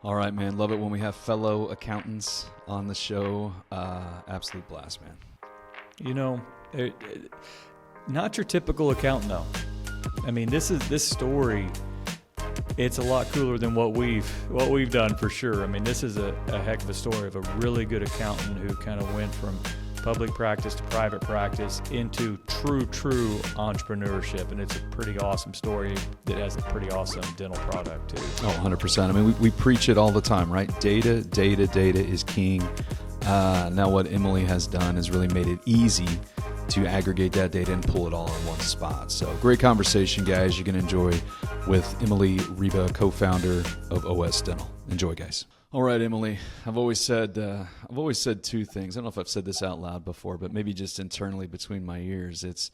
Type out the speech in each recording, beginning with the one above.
All right, man. Love it when we have fellow accountants on the show. Absolute blast, man. You know, not your typical accountant, though. I mean, this story. It's a lot cooler than what we've done for sure. I mean, this is a heck of a story of a really good accountant who kind of went from public practice to private practice into true entrepreneurship. And it's a pretty awesome story that has a pretty awesome dental product too. Oh, 100%. I mean, we preach it all the time, right? Data is king. Now what Emily has done is really made it easy to aggregate that data and pull it all in one spot. So great conversation, guys. You can enjoy with Emily Ryba, co-founder of OS Dental. Enjoy, guys. All right, Emily. I've always said two things. I don't know if I've said this out loud before, but maybe just internally between my ears. It's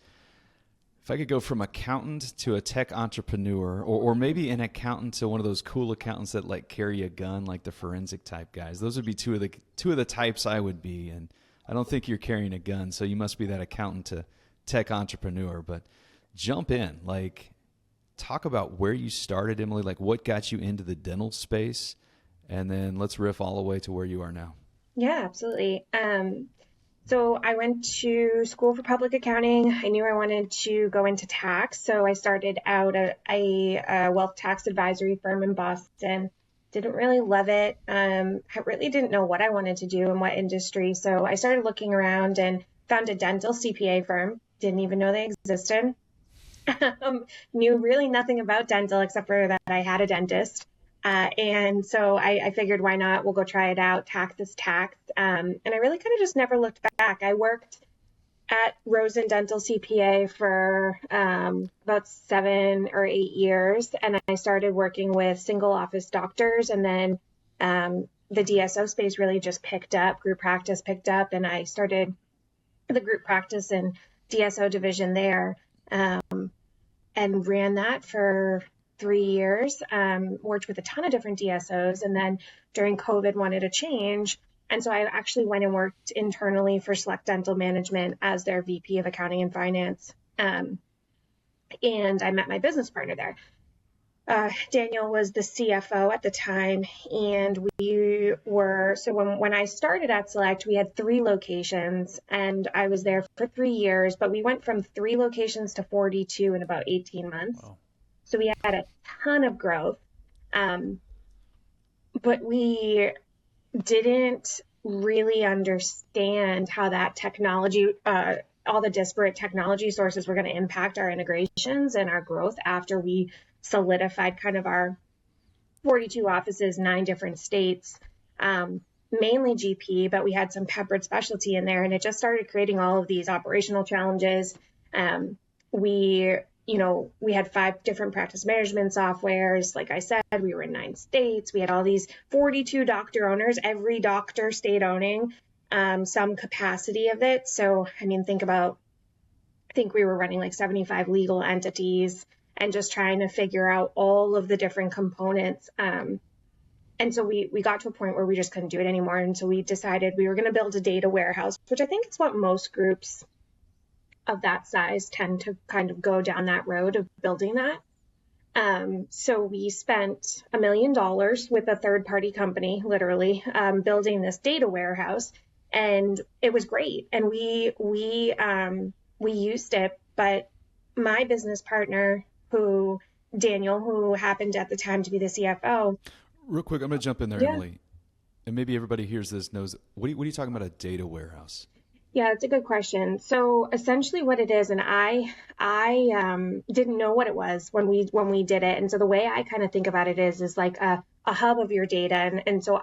if I could go from accountant to a tech entrepreneur, or maybe an accountant to one of those cool accountants that like carry a gun, like the forensic type guys. Those would be two of the types I would be. And I don't think you're carrying a gun, so you must be that accountant to tech entrepreneur. But jump in, like talk about where you started, Emily, like what got you into the dental space. And then let's riff all the way to where you are now. Yeah, absolutely. So I went to school for public accounting. I knew I wanted to go into tax. So I started out at a wealth tax advisory firm in Boston. Didn't really love it. I really didn't know what I wanted to do in what industry. So I started looking around and found a dental CPA firm. Didn't even know they existed. Knew really nothing about dental except for that I had a dentist. And so I figured, why not? We'll go try it out. Tax is tax. And I really kind of just never looked back. I worked at Rosen Dental CPA for about 7 or 8 years. And I started working with single office doctors. And then the DSO space really just picked up. Group practice picked up. And I started the group practice and DSO division there and ran that for 3 years, worked with a ton of different DSOs, and then during COVID wanted a change. And so I actually went and worked internally for Select Dental Management as their VP of Accounting and Finance. And I met my business partner there. Daniel was the CFO at the time, and when I started at Select, we had 3 locations, and I was there for 3 years, but we went from 3 locations to 42 in about 18 months. Wow. So we had a ton of growth, but we didn't really understand how that technology, all the disparate technology sources were going to impact our integrations and our growth after we solidified kind of our 42 offices, 9 different states, mainly GP, but we had some peppered specialty in there, and it just started creating all of these operational challenges. We had 5 different practice management softwares. Like I said, we were in 9 states. We had all these 42 doctor owners, every doctor state owning some capacity of it. So, I mean, I think we were running like 75 legal entities and just trying to figure out all of the different components. And so we got to a point where we just couldn't do it anymore. And so we decided we were going to build a data warehouse, which I think is what most groups of that size tend to kind of go down that road of building that. So we spent $1 million with a third-party company, literally, building this data warehouse, and it was great. And we used it, but my business partner, Daniel, who happened at the time to be the CFO. Real quick, I'm going to jump in there, yeah. Emily, and maybe everybody hears this knows. What are you talking about, a data warehouse? Yeah, it's a good question. So essentially what it is, and I didn't know what it was when we did it. And so the way I kind of think about it is like a hub of your data. And so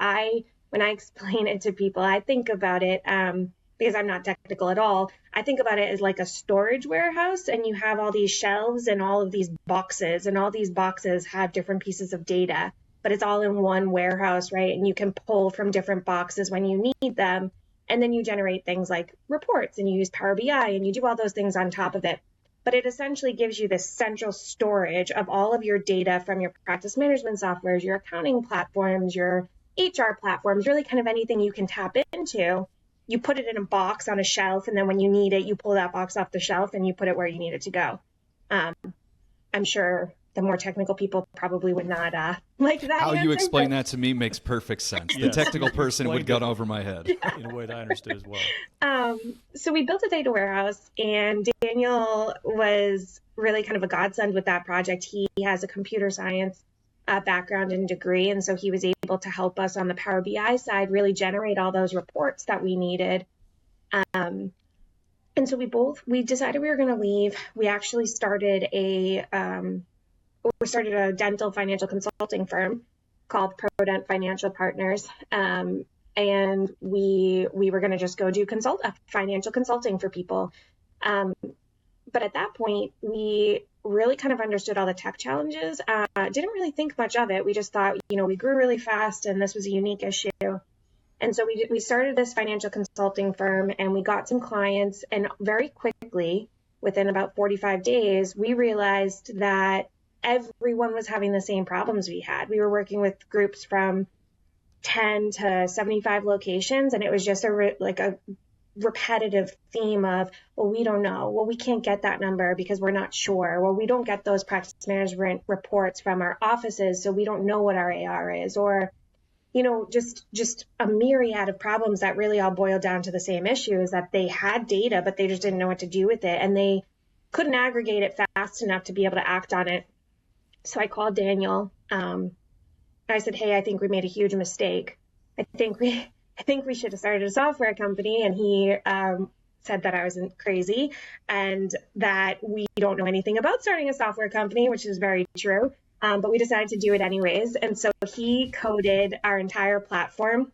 when I explain it to people, I think about it, because I'm not technical at all, I think about it as like a storage warehouse, and you have all these shelves and all of these boxes, and all these boxes have different pieces of data, but it's all in one warehouse, right? And you can pull from different boxes when you need them. And then you generate things like reports, and you use Power BI, and you do all those things on top of it. But it essentially gives you this central storage of all of your data from your practice management softwares, your accounting platforms, your HR platforms, really kind of anything you can tap into. You put it in a box on a shelf, and then when you need it, you pull that box off the shelf and you put it where you need it to go. I'm sure the more technical people probably would not like that. How you answer, explain but- that to me makes perfect sense. The Yes. technical person would go over my head. in a way that I understood as well. So we built a data warehouse, and Daniel was really kind of a godsend with that project. He has a computer science background and degree, and so he was able to help us on the Power BI side really generate all those reports that we needed. And so we decided we were going to leave. We actually started a dental financial consulting firm called ProDent Financial Partners. And we were going to just go do financial consulting for people. But at that point, we really kind of understood all the tech challenges. Didn't really think much of it. We just thought, we grew really fast and this was a unique issue. And so we started this financial consulting firm, and we got some clients, and very quickly, within about 45 days, we realized that everyone was having the same problems we had. We were working with groups from 10 to 75 locations, and it was just a repetitive theme of, well, we don't know. Well, we can't get that number because we're not sure. Well, we don't get those practice management reports from our offices, so we don't know what our AR is. Or, just a myriad of problems that really all boiled down to the same issue, is that they had data, but they just didn't know what to do with it. And they couldn't aggregate it fast enough to be able to act on it. So I called Daniel. I said, hey, I think we made a huge mistake. I think we should have started a software company. And he said that I was crazy and that we don't know anything about starting a software company, which is very true. But we decided to do it anyways. And so he coded our entire platform.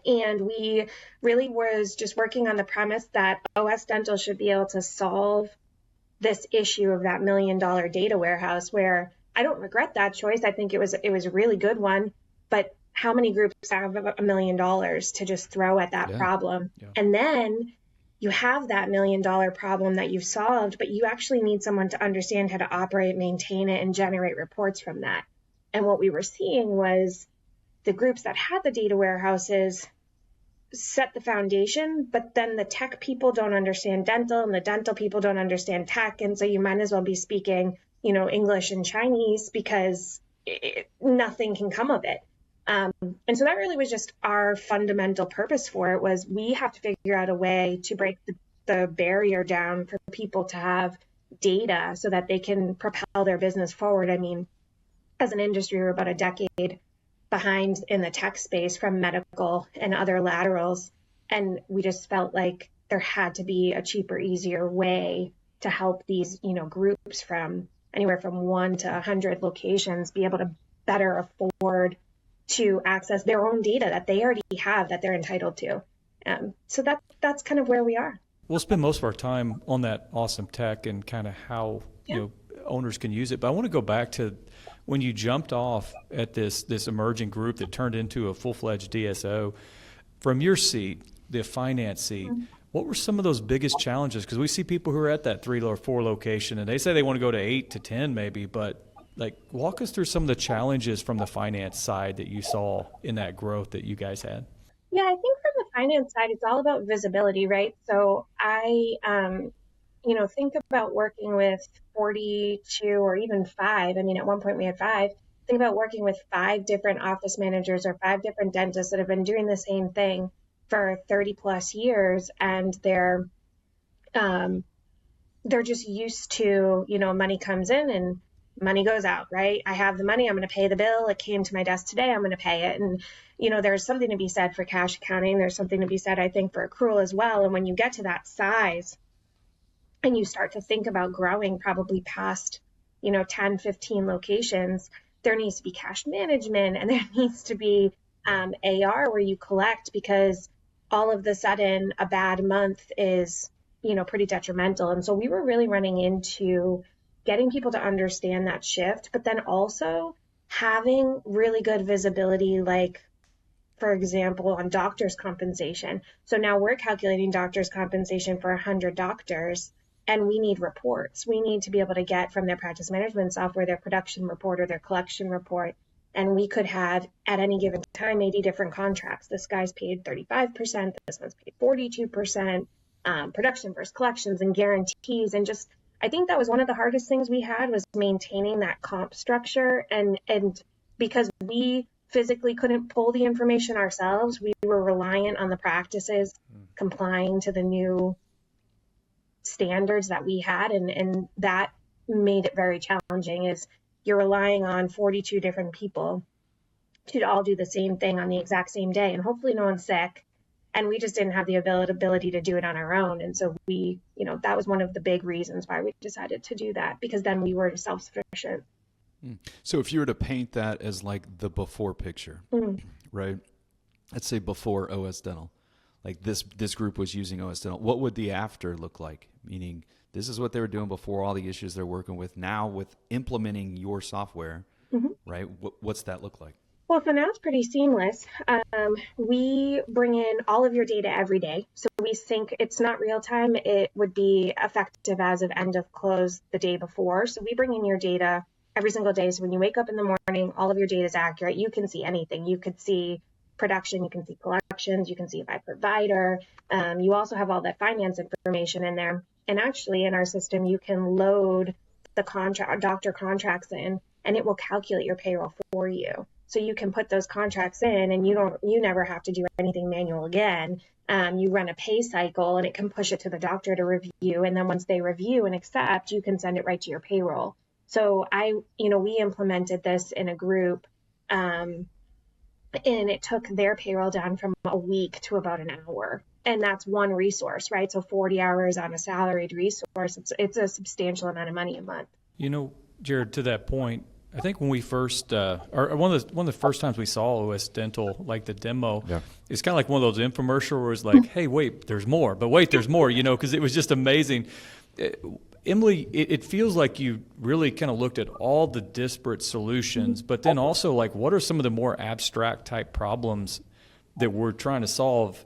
And we really was just working on the premise that OS Dental should be able to solve this issue of that $1 million data warehouse, where I don't regret that choice. I think it was a really good one. But how many groups have $1 million to just throw at that problem? Yeah. And then you have that $1 million problem that you've solved, but you actually need someone to understand how to operate, maintain it, and generate reports from that. And what we were seeing was the groups that had the data warehouses set the foundation, but then the tech people don't understand dental, and the dental people don't understand tech. And so you might as well be speaking, English and Chinese, because nothing can come of it. And so that really was just our fundamental purpose for it, was we have to figure out a way to break the barrier down for people to have data so that they can propel their business forward. I mean, as an industry, we're about a decade behind in the tech space from medical and other laterals. And we just felt like there had to be a cheaper, easier way to help these, groups from anywhere from 1 to 100 locations be able to better afford to access their own data that they already have, that they're entitled to. So that's kind of where we are. We'll spend most of our time on that awesome tech and kind of how owners can use it. But I want to go back to when you jumped off at this emerging group that turned into a full-fledged DSO. From your seat, the finance seat, what were some of those biggest challenges? Because we see people who are at that 3 or 4 location, and they say they want to go to 8 to 10 maybe, but walk us through some of the challenges from the finance side that you saw in that growth that you guys had. Yeah, I think from the finance side, it's all about visibility, right? So I, think about working with 42 or even 5. I mean, at one point we had 5. Think about working with 5 different office managers or 5 different dentists that have been doing the same thing for 30 plus years. And they're just used to, money comes in and money goes out, right? I have the money, I'm going to pay the bill. It came to my desk today, I'm going to pay it. And, there's something to be said for cash accounting. There's something to be said, I think, for accrual as well. And when you get to that size and you start to think about growing probably past, 10, 15 locations, there needs to be cash management, and there needs to be AR where you collect, because all of the sudden a bad month is, pretty detrimental. And so we were really running into getting people to understand that shift, but then also having really good visibility, like, for example, on doctors' compensation. So now we're calculating doctors' compensation for 100 doctors, and we need reports. We need to be able to get from their practice management software their production report or their collection report. And we could have, at any given time, 80 different contracts. This guy's paid 35%, this one's paid 42%, production versus collections and guarantees. And just, I think that was one of the hardest things we had, was maintaining that comp structure. And because we physically couldn't pull the information ourselves, we were reliant on the practices complying to the new standards that we had. And that made it very challenging, is you're relying on 42 different people to all do the same thing on the exact same day. And hopefully no one's sick. And we just didn't have the ability to do it on our own. And so we, that was one of the big reasons why we decided to do that, because then we were self-sufficient. So if you were to paint that as like the before picture, right? Let's say before OS Dental, like this group was using OS Dental, what would the after look like? Meaning this is what they were doing before, all the issues they're working with now with implementing your software, right? What's that look like? Well, so now it's pretty seamless. We bring in all of your data every day. So we sync, it's not real time. It would be effective as of end of close the day before. So we bring in your data every single day. So when you wake up in the morning, all of your data is accurate. You can see anything. You could see production, you can see collections, you can see by provider. You also have all that finance information in there. And actually in our system, you can load the doctor contracts in, and it will calculate your payroll for you. So you can put those contracts in, and you never have to do anything manual again. You run a pay cycle, and it can push it to the doctor to review. And then once they review and accept, you can send it right to your payroll. So we implemented this in a group, and it took their payroll down from a week to about an hour. And that's one resource, right? So 40 hours on a salaried resource, it's a substantial amount of money a month. Jared, to that point, I think when we first, or one of the first times we saw OS Dental, like the demo, it's kind of like one of those infomercial where it's like, hey, wait, there's more, but wait, there's more, because it was just amazing. Emily, it feels like you really kind of looked at all the disparate solutions, but then also like, what are some of the more abstract type problems that we're trying to solve,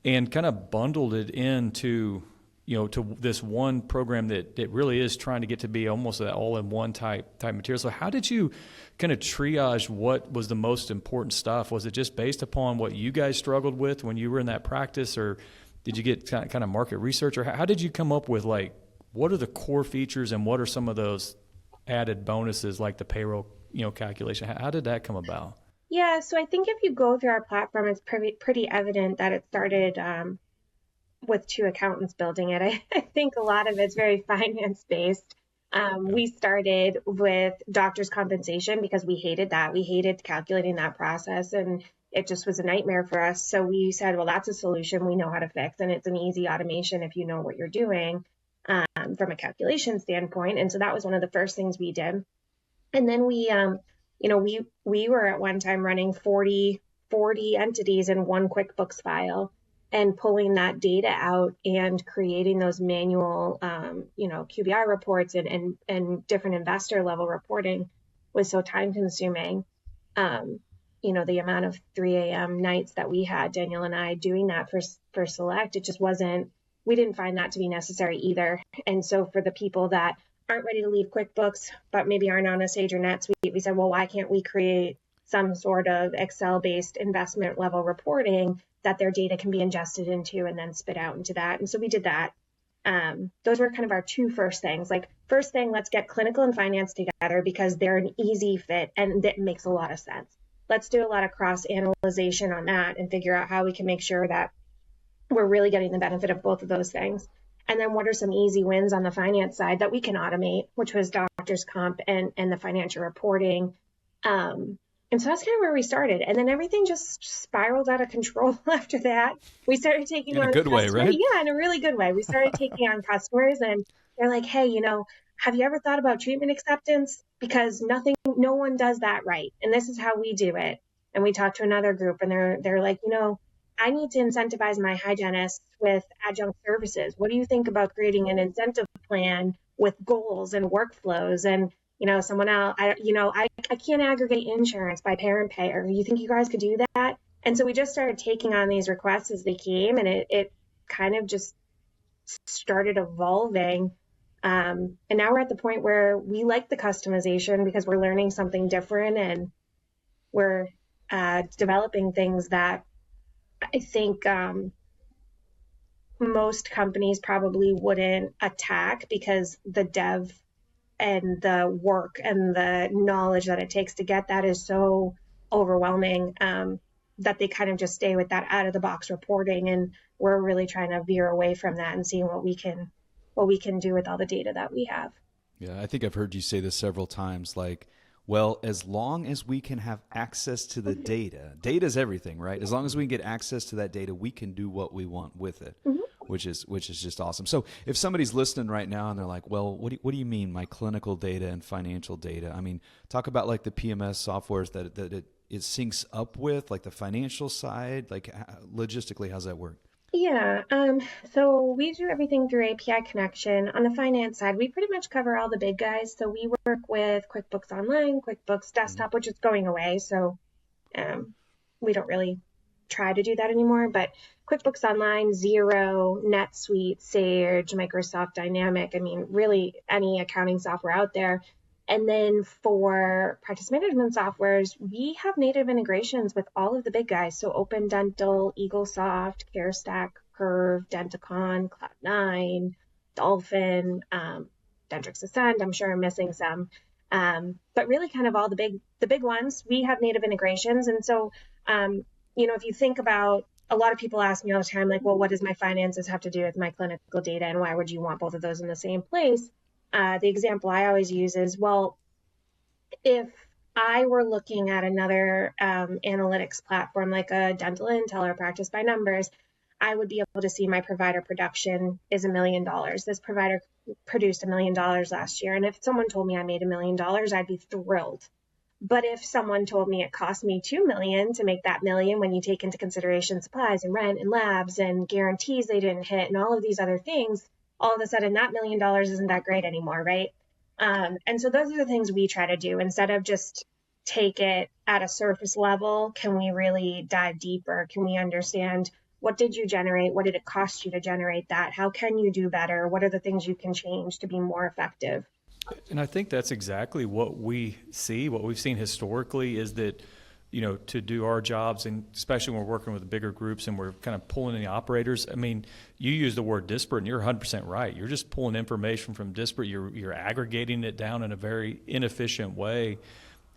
and kind of bundled it into to this one program that really is trying to get to be almost that all-in-one type material. So how did you kind of triage what was the most important stuff? Was it just based upon what you guys struggled with when you were in that practice, or did you get kind of market research, or how did you come up with like, what are the core features and what are some of those added bonuses like the payroll, calculation? How did that come about? Yeah, so I think if you go through our platform, it's pretty evident that it started with two accountants building it. I think a lot of it's very finance based. We started with doctors' compensation because we hated that. We hated calculating that process, and it just was a nightmare for us. So we said, well, that's a solution we know how to fix, and it's an easy automation if you know what you're doing from a calculation standpoint. And so that was one of the first things we did. And then we were at one time running 40 entities in one QuickBooks file, and pulling that data out and creating those manual, QBR reports and different investor level reporting was so time consuming. The amount of 3 a.m. nights that we had, Daniel and I, doing that for Select, it just wasn't, we didn't find that to be necessary either. And so for the people that aren't ready to leave QuickBooks, but maybe aren't on a Sage or NetSuite, we said, well, why can't we create some sort of Excel-based investment level reporting that their data can be ingested into and then spit out into that? And so we did that. Those were kind of our two first things. Like, first thing, let's get clinical and finance together because they're an easy fit and that makes a lot of sense. Let's do a lot of cross-analyzation on that and figure out how we can make sure that we're really getting the benefit of both of those things. And then what are some easy wins on the finance side that we can automate, which was doctors' comp and the financial reporting. And so that's kind of where we started. And then everything just spiraled out of control after that. We started taking on in a good way, right? Yeah, in a really good way. We started taking on customers, and they're like, hey, have you ever thought about treatment acceptance? Because no one does that right. And this is how we do it. And we talked to another group, and they're like, I need to incentivize my hygienists with adjunct services. What do you think about creating an incentive plan with goals and workflows? And someone else, I can't aggregate insurance by parent payer. You think you guys could do that? And so we just started taking on these requests as they came, and it kind of just started evolving. And now we're at the point where we like the customization because we're learning something different, and we're developing things that I think most companies probably wouldn't attack because the dev and the work and the knowledge that it takes to get that is so overwhelming, that they kind of just stay with that out of the box reporting. And we're really trying to veer away from that and seeing what we can do with all the data that we have. Yeah, I think I've heard you say this several times. Like, well, as long as we can have access to the data is everything, right? As long as we can get access to that data, we can do what we want with it, which is just awesome. So if somebody's listening right now and they're like, well, what do you mean my clinical data and financial data? I mean, talk about like the PMS softwares that it syncs up with, like the financial side, like logistically, how's that work? Yeah, so we do everything through API connection. On the finance side, we pretty much cover all the big guys. So we work with QuickBooks Online, QuickBooks Desktop, which is going away. So we don't really try to do that anymore. But QuickBooks Online, Xero, NetSuite, Sage, Microsoft Dynamic, I mean, really any accounting software out there. And then for practice management softwares, we have native integrations with all of the big guys. So Open Dental, EagleSoft, CareStack, Curve, Denticon, Cloud9, Dolphin, Dentrix Ascend. I'm sure I'm missing some. But really kind of all the big ones, we have native integrations. And so, if you think about, a lot of people ask me all the time, like, well, what does my finances have to do with my clinical data? And why would you want both of those in the same place? The example I always use is, well, if I were looking at another analytics platform like a Dental Intel or Practice by Numbers, I would be able to see my provider production is $1 million. This provider produced $1 million last year. And if someone told me I made $1 million, I'd be thrilled. But if someone told me it cost me $2 million to make that million, when you take into consideration supplies and rent and labs and guarantees they didn't hit and all of these other things, all of a sudden that $1 million isn't that great anymore, right? And so those are the things we try to do. Instead of just take it at a surface level, can we really dive deeper? Can we understand, what did you generate? What did it cost you to generate that? How can you do better? What are the things you can change to be more effective? And I think that's exactly what we see. What we've seen historically is that, to do our jobs, and especially when we're working with bigger groups and we're kind of pulling in the operators. I mean, you use the word disparate, and you're 100% right. You're just pulling information from disparate. You're aggregating it down in a very inefficient way.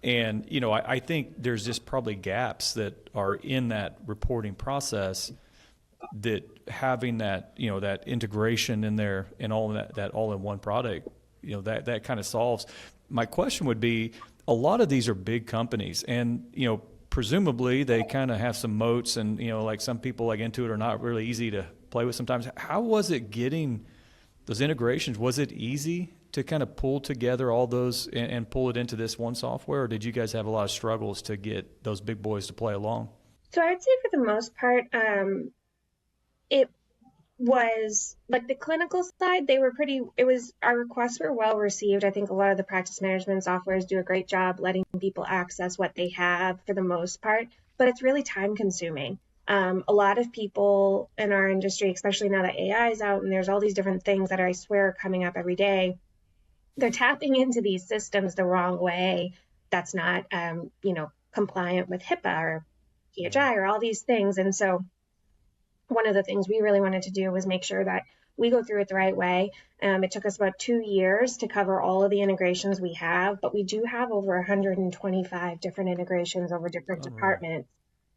And, I think there's just probably gaps that are in that reporting process, that having that, that integration in there and all that all in one product, that kind of solves. My question would be, a lot of these are big companies, and presumably they kind of have some moats, and like some people like Intuit are not really easy to play with sometimes. How was it getting those integrations? Was it easy to kind of pull together all those and pull it into this one software, or did you guys have a lot of struggles to get those big boys to play along? So I'd say for the most part, it was like the clinical side, our requests were well received. I think a lot of the practice management softwares do a great job letting people access what they have for the most part, but it's really time consuming. A lot of people in our industry, especially now that AI is out and there's all these different things that I swear are coming up every day, they're tapping into these systems the wrong way. That's not, compliant with HIPAA or PHI or all these things. And so one of the things we really wanted to do was make sure that we go through it the right way. It took us about 2 years to cover all of the integrations we have, but we do have over 125 different integrations over different departments.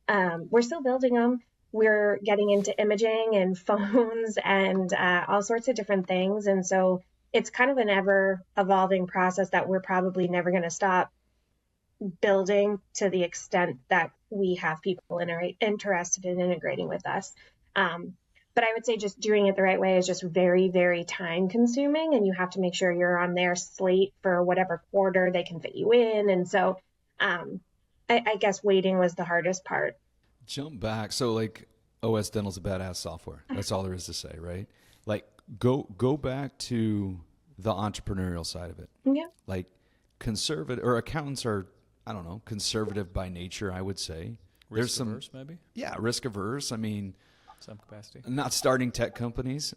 We're still building them. We're getting into imaging and phones and all sorts of different things. And so it's kind of an ever evolving process that we're probably never going to stop building, to the extent that we have people interested in integrating with us. But I would say just doing it the right way is just very, very time consuming, and you have to make sure you're on their slate for whatever quarter they can fit you in. And so I guess waiting was the hardest part. Jump back. So like OS Dental's a badass software. That's all there is to say, right? Like go back to the entrepreneurial side of it. Yeah. Like conservative, or accountants are, I don't know, conservative by nature, I would say. Risk averse, maybe? Yeah, risk averse. I mean, some capacity. Not starting tech companies.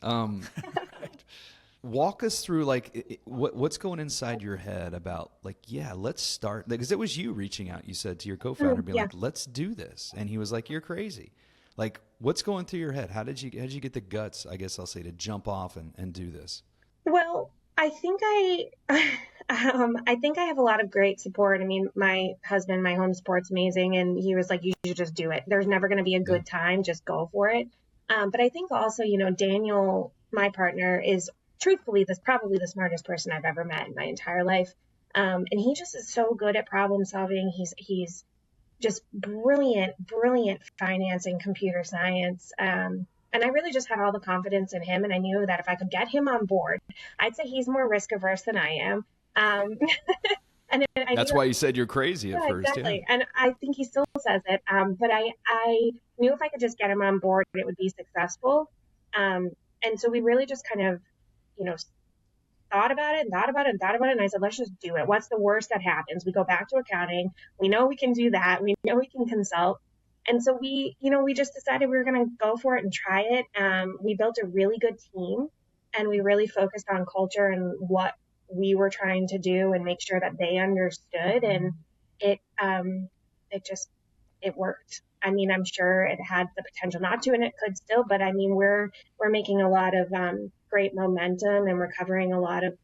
Walk us through like what's going inside your head about like, yeah, let's start, because it was you reaching out, you said, to your co-founder, being like, let's do this. And he was like, you're crazy. Like, what's going through your head? How did you get the guts, I guess I'll say, to jump off and do this? Well, I think I think I have a lot of great support. I mean, my husband, my home support's amazing, and he was like, "You should just do it. There's never going to be a Yeah. good time. Just go for it." But I think also, Daniel, my partner, is truthfully this probably the smartest person I've ever met in my entire life. And he just is so good at problem solving. He's just brilliant finance and computer science. And I really just had all the confidence in him. And I knew that if I could get him on board, I'd say he's more risk averse than I am. Um, and I That's knew, why you said you're crazy at yeah, first. exactly. And I think he still says it. But I knew if I could just get him on board, it would be successful. And so we really just kind of, you know, thought about it and thought about it and thought about it. And I said, let's just do it. What's the worst that happens? We go back to accounting. We know we can do that. We know we can consult. And so we just decided we were going to go for it and try it. We built a really good team, and we really focused on culture and what we were trying to do and make sure that they understood. And it, it worked. I mean, I'm sure it had the potential not to, and it could still, but I mean, we're making a lot of great momentum, and we're covering a lot of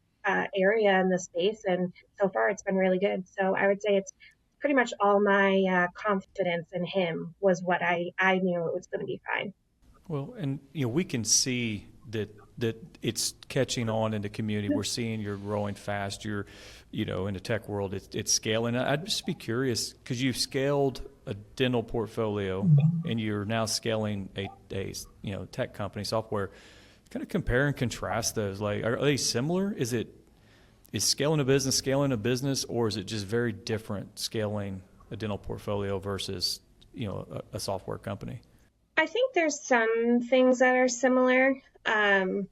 area in the space, and so far it's been really good. So I would say it's pretty much all my confidence in him was what I knew it was going to be fine. Well, and we can see that it's catching on in the community. We're seeing you're growing fast. You're, in the tech world, it's scaling. I'd just be curious, because you've scaled a dental portfolio and you're now scaling a tech company, software. Kind of compare and contrast those. Like, are they similar? Is scaling a business, or is it just very different scaling a dental portfolio versus a software company? I think there's some things that are similar. I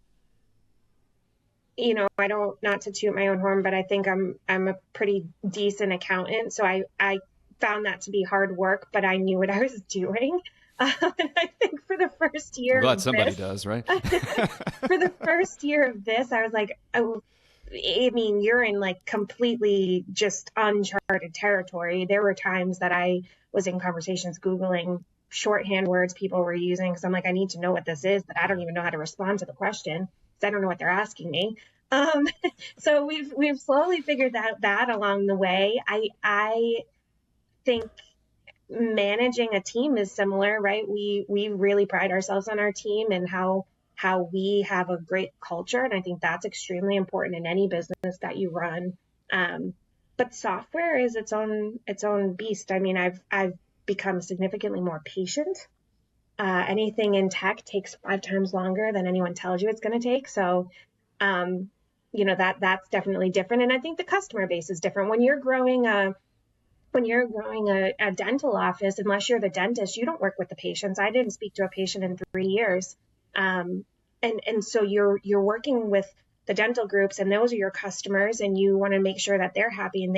don't, not to toot my own horn, but I think I'm a pretty decent accountant. So I found that to be hard work, but I knew what I was doing. And I think for the first year, I'm glad somebody does, right? For the first year of this, I was like, oh, I mean, you're in like completely just uncharted territory. There were times that I was in conversations Googling shorthand words people were using, because I'm like, I need to know what this is, but I don't even know how to respond to the question because I don't know what they're asking me. So we've slowly figured that along the way. I think managing a team is similar, right? We really pride ourselves on our team and how we have a great culture, and I think that's extremely important in any business that you run. But software is its own beast. I mean, I've become significantly more patient. Anything in tech takes 5 times longer than anyone tells you it's going to take. So, that's definitely different. And I think the customer base is different. When you're growing a dental office, unless you're the dentist, you don't work with the patients. I didn't speak to a patient in 3 years. And so you're working with the dental groups, and those are your customers, and you want to make sure that they're happy and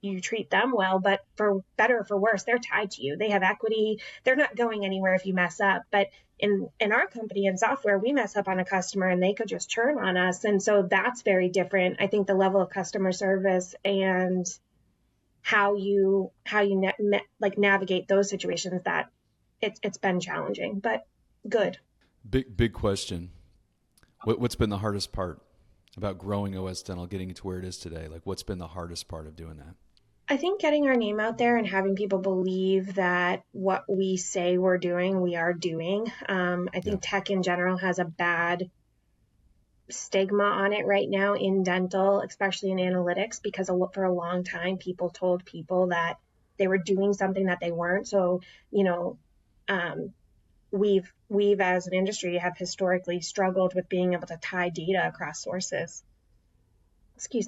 you treat them well. But for better or for worse, they're tied to you. They have equity. They're not going anywhere if you mess up. But in our company in software, we mess up on a customer and they could just churn on us. And so that's very different. I think the level of customer service and how you navigate those situations, that it's been challenging, but good. Big question. What's been the hardest part about growing OS Dental, getting it to where it is today? Like, what's been the hardest part of doing that? I think getting our name out there and having people believe that what we say we're doing, we are doing. I think tech in general has a bad stigma on it right now in dental, especially in analytics, because for a long time people told people that they were doing something that they weren't. So, we've as an industry have historically struggled with being able to tie data across sources.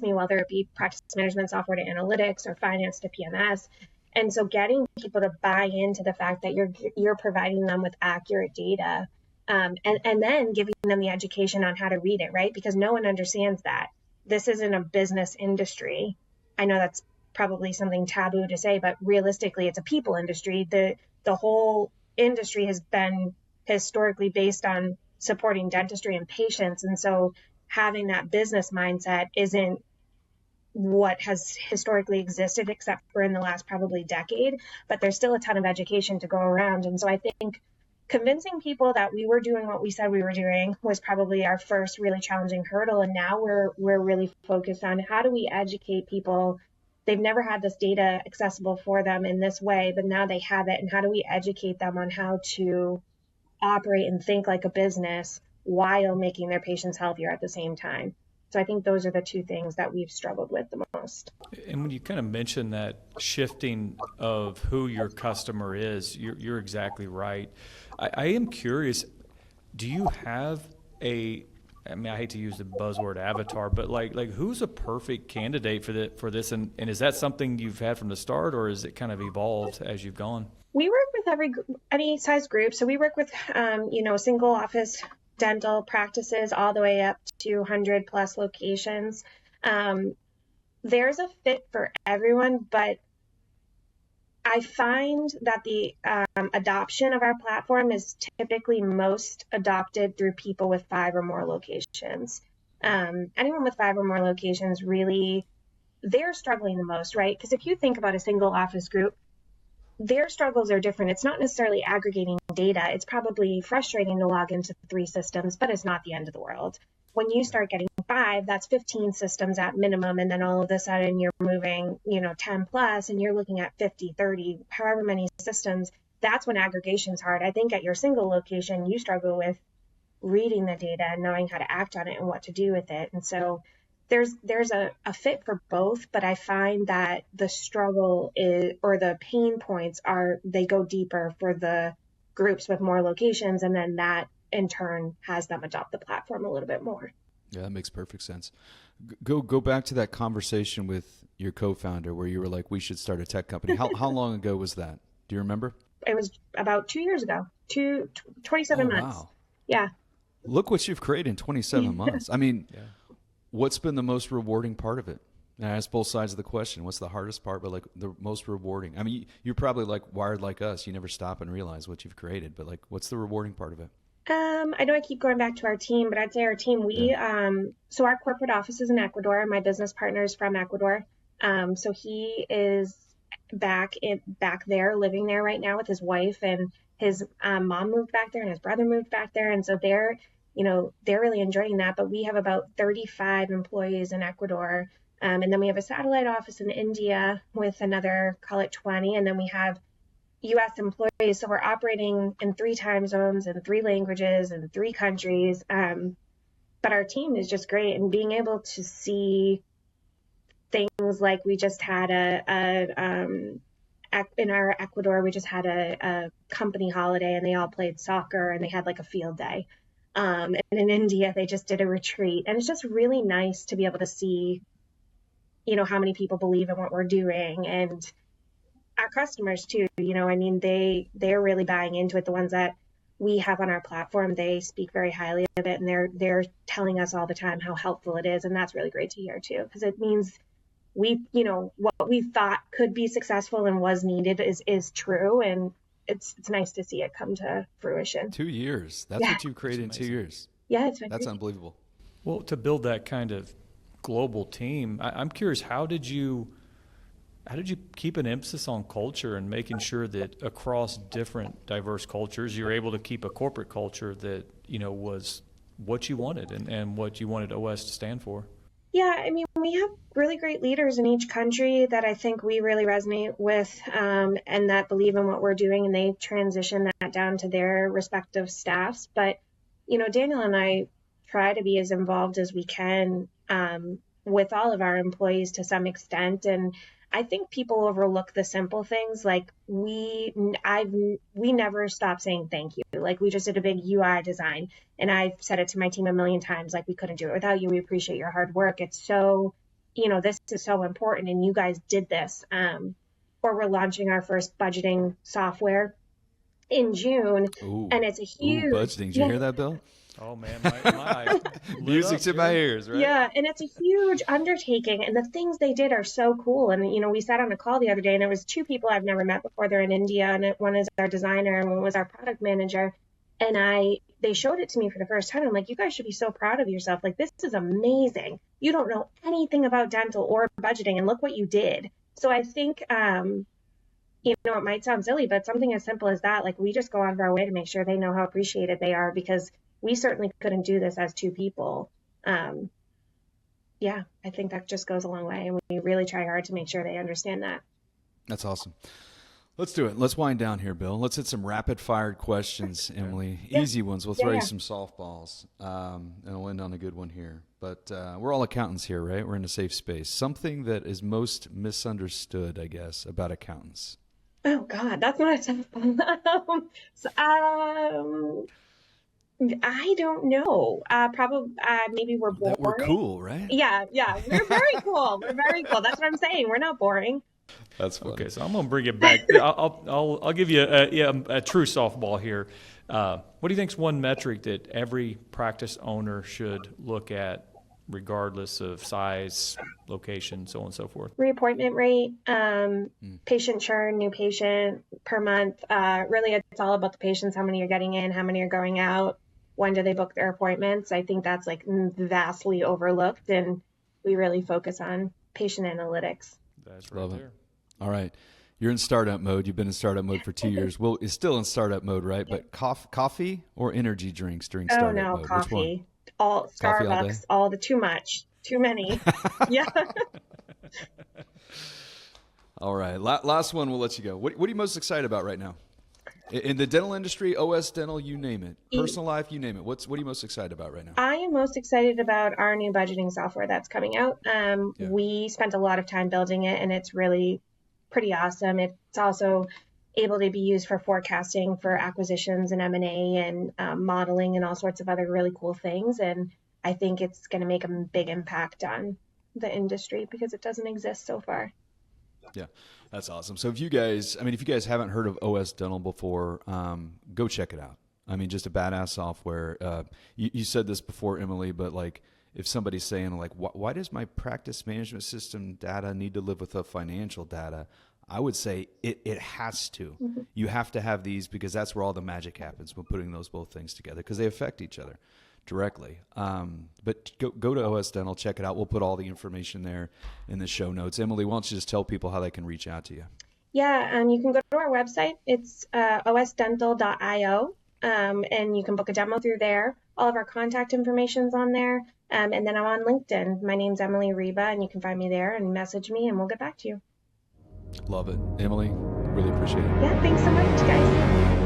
Whether it be practice management software to analytics or finance to PMS. And so getting people to buy into the fact that you're providing them with accurate data, and then giving them the education on how to read it, right? Because no one understands that. This isn't a business industry. I know that's probably something taboo to say, but realistically, it's a people industry. The whole industry has been historically based on supporting dentistry and patients. And so having that business mindset isn't what has historically existed, except for in the last probably decade, but there's still a ton of education to go around. And so I think convincing people that we were doing what we said we were doing was probably our first really challenging hurdle. And now we're really focused on how do we educate people. They've never had this data accessible for them in this way, but now they have it. And how do we educate them on how to operate and think like a business while making their patients healthier at the same time? So I think those are the two things that we've struggled with the most. And when you kind of mention that shifting of who your customer is, you're exactly right. I am curious, do you have I hate to use the buzzword avatar, but like who's a perfect candidate for this? And is that something you've had from the start, or is it kind of evolved as you've gone? We work with any size group. So we work with, single office dental practices all the way up to 100 plus locations. There's a fit for everyone, but I find that the adoption of our platform is typically most adopted through people with 5 or more locations. Anyone with 5 or more locations, really, they're struggling the most, right? Because if you think about a single office group, their struggles are different. It's not necessarily aggregating data. It's probably frustrating to log into 3 systems, but it's not the end of the world. When you start getting 5, that's 15 systems at minimum. And then all of a sudden you're moving, 10 plus, and you're looking at 50, 30, however many systems. That's when aggregation's hard. I think at your single location, you struggle with reading the data and knowing how to act on it and what to do with it. And so there's a fit for both, but I find that the struggle or the pain points they go deeper for the groups with more locations, and then that in turn has them adopt the platform a little bit more. Yeah, that makes perfect sense. Go back to that conversation with your co-founder where you were like, we should start a tech company. How long ago was that? Do you remember? It was about 2 years ago, 27 months. Wow. Yeah. Look what you've created in 27 months. I mean, yeah. What's been the most rewarding part of it? And I asked both sides of the question. What's the hardest part, but like the most rewarding? I mean, you're probably like wired like us. You never stop and realize what you've created, but like, what's the rewarding part of it? I know I keep going back to our team, but I'd say our team, so our corporate office is in Ecuador. My business partner is from Ecuador. So he is back there, living there right now with his wife, and his mom moved back there and his brother moved back there. And so they're really enjoying that. But we have about 35 employees in Ecuador. And then we have a satellite office in India with another, call it 20. And then we have U.S. employees. So we're operating in 3 time zones and 3 languages and 3 countries. But our team is just great. And being able to see things like we just had in our Ecuador, we just had a company holiday and they all played soccer and they had like a field day. And in India, they just did a retreat. And it's just really nice to be able to see, how many people believe in what we're doing. And our customers too, they're really buying into it. The ones that we have on our platform, they speak very highly of it. And they're telling us all the time how helpful it is. And that's really great to hear too, because it means what we thought could be successful and was needed is true. And it's nice to see it come to fruition. 2 years. That's what you created in 2 years. Yeah, that's unbelievable. Well, to build that kind of global team, I'm curious, how did you keep an emphasis on culture and making sure that across different diverse cultures, you're able to keep a corporate culture that, was what you wanted and what you wanted OS to stand for? Yeah, we have really great leaders in each country that I think we really resonate with and that believe in what we're doing, and they transition that down to their respective staffs. But, Daniel and I try to be as involved as we can with all of our employees to some extent. And I think people overlook the simple things. Like we never stop saying thank you. Like we just did a big UI design and I've said it to my team a million times, like we couldn't do it without you. We appreciate your hard work. It's so, this is so important and you guys did this. Or we're launching our first budgeting software in June. Ooh, and it's a huge budgeting. Did you hear that, Bill? Oh man, my music to my ears, right? Yeah, and it's a huge undertaking, and the things they did are so cool. And we sat on a call the other day, and it was 2 people I've never met before. They're in India, and one is our designer, and one was our product manager. And they showed it to me for the first time. I'm like, you guys should be so proud of yourself. Like, this is amazing. You don't know anything about dental or budgeting, and look what you did. So I think it might sound silly, but something as simple as that, like we just go out of our way to make sure they know how appreciated they are, because we certainly couldn't do this as two people. Um, yeah, I think that just goes a long way, and we really try hard to make sure they understand that. That's awesome. Let's do it. Let's wind down here, Bill. Let's hit some rapid fire questions, Emily. Yeah. Easy ones. We'll throw Yeah. you some softballs, and we'll end on a good one here. But we're all accountants here, right? We're in a safe space. Something that is most misunderstood, I guess, about accountants. Oh God, that's not a tough one. I don't know. Probably, maybe we're boring. That we're cool, right? Yeah, we're very cool. We're very cool. That's what I'm saying. We're not boring. That's funny. Okay, so I'm gonna bring it back. I'll give you a true softball here. What do you think is one metric that every practice owner should look at, regardless of size, location, so on and so forth? Reappointment rate, patient churn, new patient per month. Really, it's all about the patients, how many you're getting in, how many are going out, when do they book their appointments. I think that's like vastly overlooked, and we really focus on patient analytics. That's right. Love it. There. All right. You're in startup mode. You've been in startup mode for 2 years. Well, it's still in startup mode, right? But coffee or energy drinks during startup Oh no, mode? coffee. All Coffee all Starbucks, day? all the too much, too many. Yeah. All right. Last one. We'll let you go. What are you most excited about right now? In the dental industry, OS Dental, you name it. Personal life, you name it. What are you most excited about right now? I am most excited about our new budgeting software that's coming out. We spent a lot of time building it, and it's really pretty awesome. It's also able to be used for forecasting for acquisitions and M&A and modeling and all sorts of other really cool things. And I think it's going to make a big impact on the industry because it doesn't exist so far. Yeah, that's awesome. So if you guys haven't heard of OS Dental before, go check it out. I mean, just a badass software. You said this before, Emily, but like if somebody's saying like, why does my practice management system data need to live with the financial data? I would say it has to. Mm-hmm. You have to have these because that's where all the magic happens when putting those both things together, because they affect each other directly. But go to OS Dental, check it out. We'll put all the information there in the show notes. Emily, why don't you just tell people how they can reach out to you? Yeah, you can go to our website. It's osdental.io, and you can book a demo through there. All of our contact information's on there. And then I'm on LinkedIn. My name's Emily Ryba, and you can find me there and message me, and we'll get back to you. Love it. Emily, really appreciate it. Yeah, thanks so much, guys.